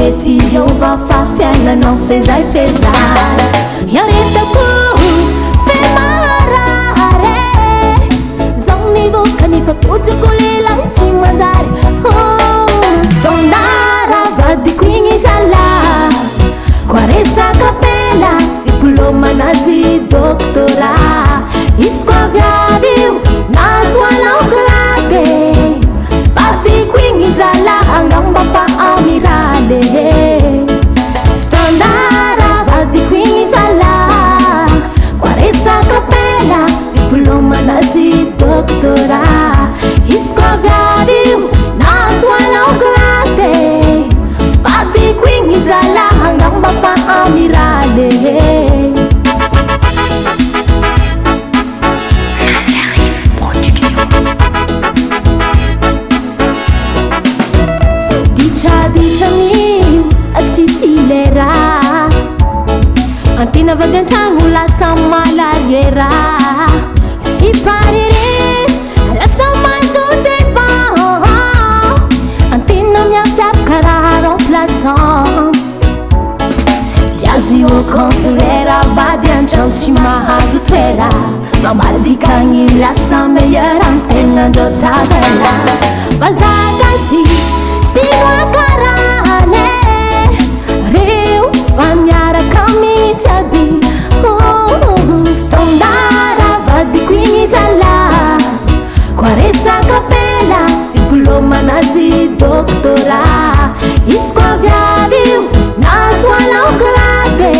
mety eo vafa fiainanao fezaifezay iaretako femarare zao mivoaka nifakotsoko lelay tsy manjary stondara vadiko igny zala koaresaka pela diplômanazy doctora izy koa viavio nazoanao grade vadiko igny zala angamba fa amirale stondara vadiko igny zala koaresaka pela diplômanazy doctora izy koa viavio nazoanao grade vadiko igny zala angamba fa amirale Antina vagantragno lasa malariera sy parire lasa mazodeva antina miafiapaka raha remplaçant tsy azy au contraire vady antrano tsy mahazo toera mamadikagny lasa meilleur antenandreo tavela vazakasy sy loakarane reo fa miaraka mihitsy aby stondara vadiko igny zala koaresaka pela diplômanazy doctora izy koa viavio nazoanao grade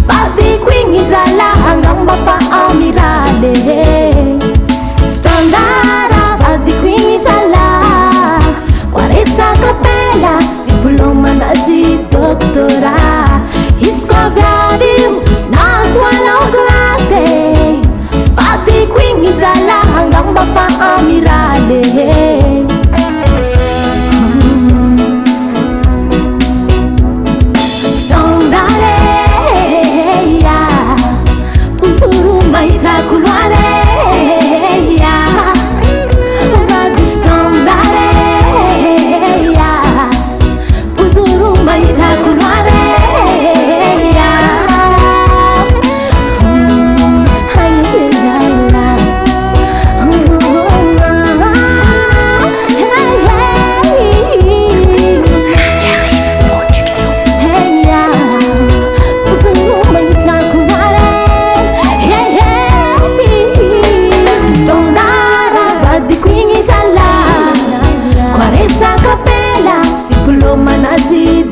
vadiko igny zala angamba fa amirale stondara vadiko igny zala koaresaka pela diplômanazy doctora izy koa viavio nazoanao grade vadiko igny zala angamba fa amirale stondareya pusuru mahitako loareya vady stondareya pusuru mahitako loareya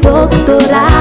doctora